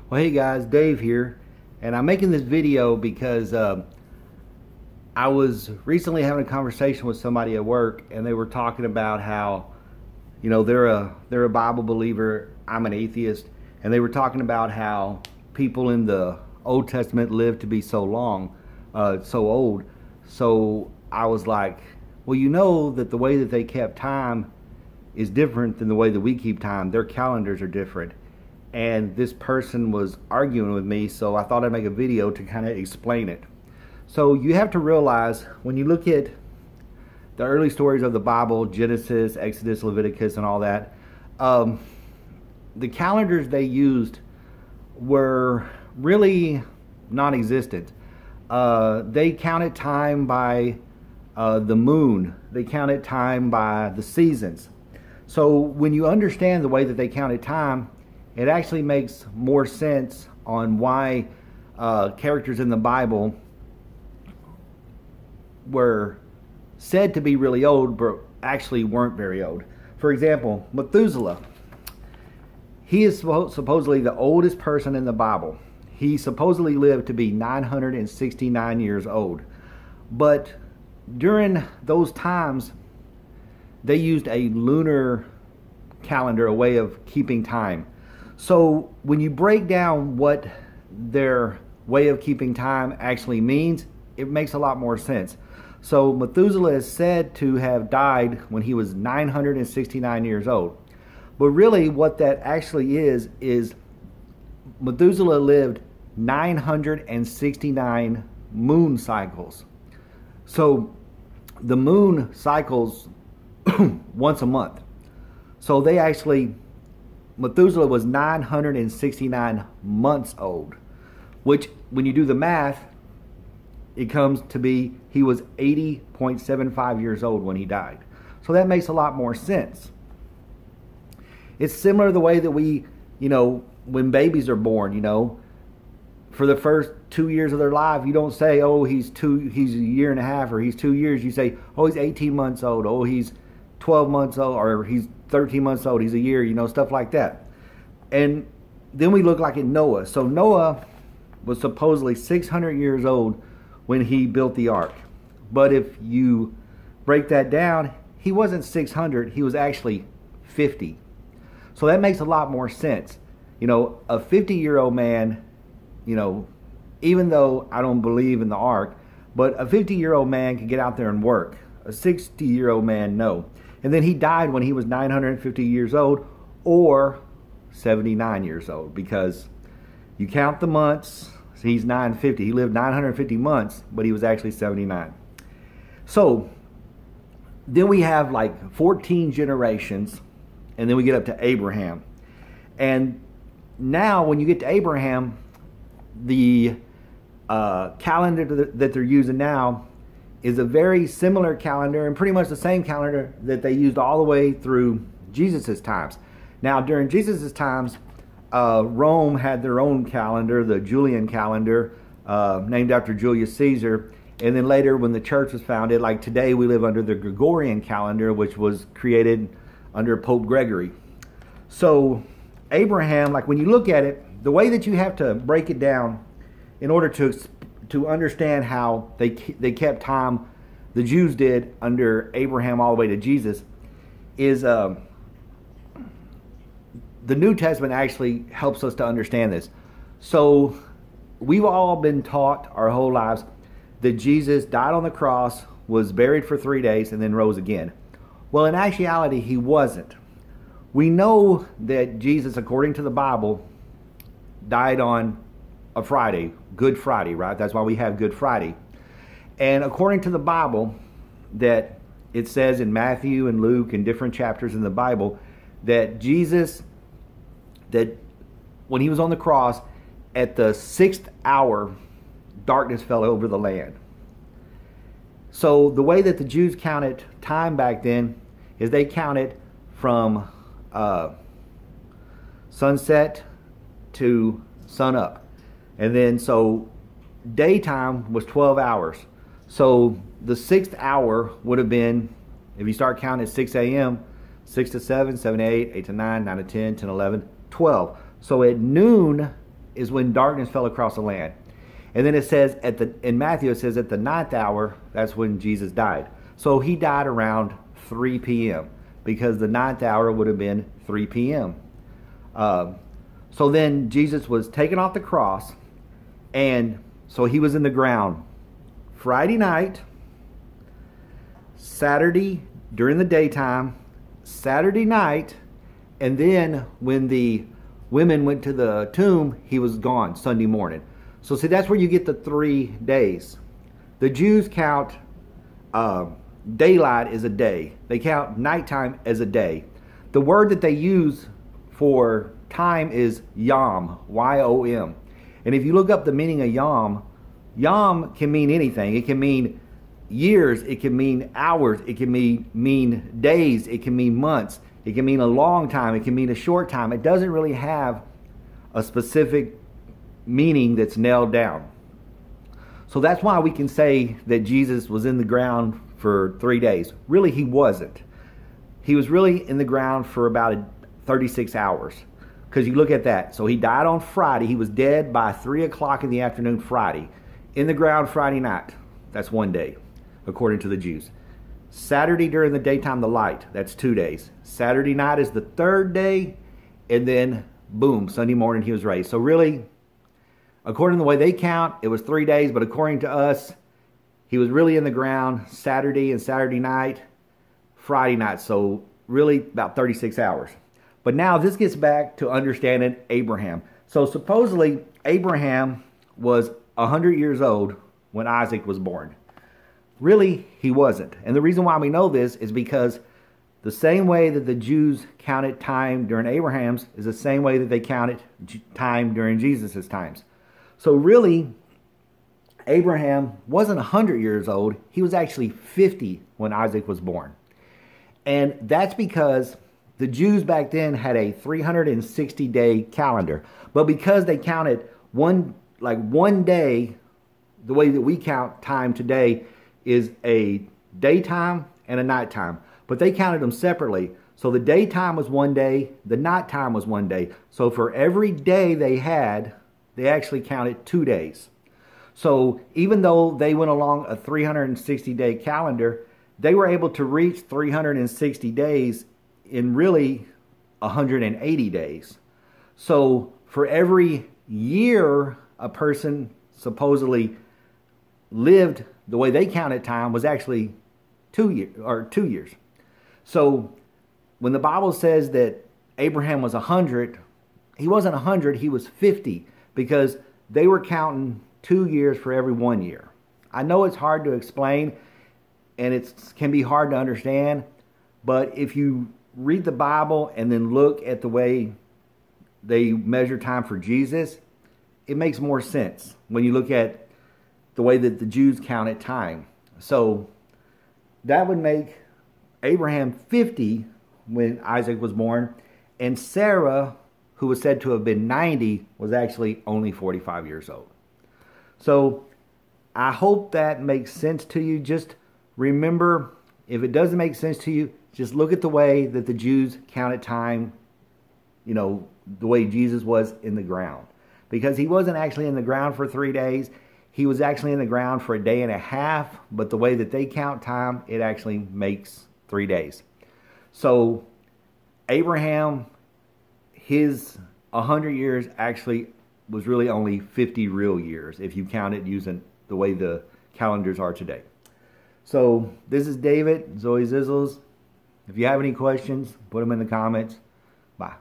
Well, hey guys, Dave here, and I'm making this video because I was recently having a conversation with somebody at work, and they were talking about how, they're a Bible believer. I'm an atheist, and they were talking about how people in the Old Testament lived to be so old. So I was like, well, that the way that they kept time is different than the way that we keep time. Their calendars are different. And this person was arguing with me, so I thought I'd make a video to kind of explain it. So you have to realize, when you look at the early stories of the Bible, Genesis, Exodus, Leviticus, and all that, the calendars they used were really non-existent. They counted time by the moon. They counted time by the seasons. So when you understand the way that they counted time, it actually makes more sense on why characters in the Bible were said to be really old, but actually weren't very old. For example, Methuselah. He is supposedly the oldest person in the Bible. He supposedly lived to be 969 years old. But during those times, they used a lunar calendar, a way of keeping time. So when you break down what their way of keeping time actually means, it makes a lot more sense. So Methuselah is said to have died when he was 969 years old. But really what that actually is Methuselah lived 969 moon cycles. So the moon cycles once a month. So Methuselah was 969 months old, which when you do the math, it comes to be he was 80.75 years old when he died. So that makes a lot more sense. It's similar to the way that we, when babies are born, for the first 2 years of their life, you don't say, oh, he's a year and a half, or he's 2 years. You say, oh, he's 18 months old, oh, he's 12 months old, or he's 13 months old, he's a year, stuff like that. And then we look like at Noah. So Noah was supposedly 600 years old when he built the ark. But if you break that down, he wasn't 600, he was actually 50. So that makes a lot more sense. A 50-year-old man, even though I don't believe in the ark, but a 50-year-old man can get out there and work. A 60-year-old man, no. And then he died when he was 950 years old, or 79 years old, because you count the months. So he's 950. He lived 950 months, but he was actually 79. So then we have like 14 generations, and then we get up to Abraham. And now when you get to Abraham, the calendar that they're using now is a very similar calendar, and pretty much the same calendar that they used all the way through Jesus's times. Now, during Jesus's times, Rome had their own calendar, the Julian calendar, named after Julius Caesar. And then later, when the church was founded, like today, we live under the Gregorian calendar, which was created under Pope Gregory. So Abraham, like when you look at it, the way that you have to break it down in order to understand how they kept time, the Jews did under Abraham all the way to Jesus, is the New Testament actually helps us to understand this. So we've all been taught our whole lives that Jesus died on the cross, was buried for 3 days, and then rose again. Well, in actuality, he wasn't. We know that Jesus, according to the Bible, died on a Friday, Good Friday, right? That's why we have Good Friday. And according to the Bible, that it says in Matthew and Luke and different chapters in the Bible, that Jesus, that when he was on the cross, at the 6th hour, darkness fell over the land. So the way that the Jews counted time back then is they counted from sunset to sun up. And then so daytime was 12 hours. So the 6th hour would have been, if you start counting at 6 a.m., 6 to 7, 7 to 8, 8 to 9, 9 to 10, 10 to 11, 12. So at noon is when darkness fell across the land. And then it says in Matthew, it says at the 9th hour, that's when Jesus died. So he died around 3 p.m. because the 9th hour would have been 3 p.m. So then Jesus was taken off the cross, and so he was in the ground Friday night, Saturday during the daytime, Saturday night, and then when the women went to the tomb, he was gone Sunday morning. So see, that's where you get the 3 days. The Jews count daylight as a day. They count nighttime as a day. The word that they use for time is yom, Y-O-M. And if you look up the meaning of yom, yom can mean anything. It can mean years, it can mean hours, it can mean days, it can mean months, it can mean a long time, it can mean a short time. It doesn't really have a specific meaning that's nailed down. So that's why we can say that Jesus was in the ground for 3 days. Really, he wasn't. He was really in the ground for about 36 hours. Because you look at that. So he died on Friday. He was dead by 3 o'clock in the afternoon Friday. In the ground Friday night. That's 1 day, according to the Jews. Saturday during the daytime, the light. That's 2 days. Saturday night is the 3rd day. And then, boom, Sunday morning he was raised. So really, according to the way they count, it was 3 days. But according to us, he was really in the ground Saturday and Saturday night, Friday night. So really about 36 hours. But now this gets back to understanding Abraham. So supposedly Abraham was 100 years old when Isaac was born. Really, he wasn't. And the reason why we know this is because the same way that the Jews counted time during Abraham's is the same way that they counted time during Jesus' times. So really, Abraham wasn't 100 years old. He was actually 50 when Isaac was born. And that's because the Jews back then had a 360-day calendar. But because they counted one day, the way that we count time today is a daytime and a nighttime. But they counted them separately. So the daytime was 1 day, the nighttime was 1 day. So for every day they had, they actually counted 2 days. So even though they went along a 360-day calendar, they were able to reach 360 days in really 180 days. So for every year a person supposedly lived, the way they counted time was actually 2 years. So when the Bible says that Abraham was 100, he wasn't 100, he was 50, because they were counting 2 years for every 1 year. I know it's hard to explain and it can be hard to understand, but if you read the Bible and then look at the way they measure time for Jesus, it makes more sense when you look at the way that the Jews counted time. So that would make Abraham 50 when Isaac was born, and Sarah, who was said to have been 90, was actually only 45 years old. So I hope that makes sense to you. Just remember, if it doesn't make sense to you, just look at the way that the Jews counted time, the way Jesus was in the ground. Because he wasn't actually in the ground for 3 days. He was actually in the ground for a day and a half. But the way that they count time, it actually makes 3 days. So Abraham, his 100 years actually was really only 50 real years, if you count it using the way the calendars are today. So this is David, Zoe Zizzles. If you have any questions, put them in the comments. Bye.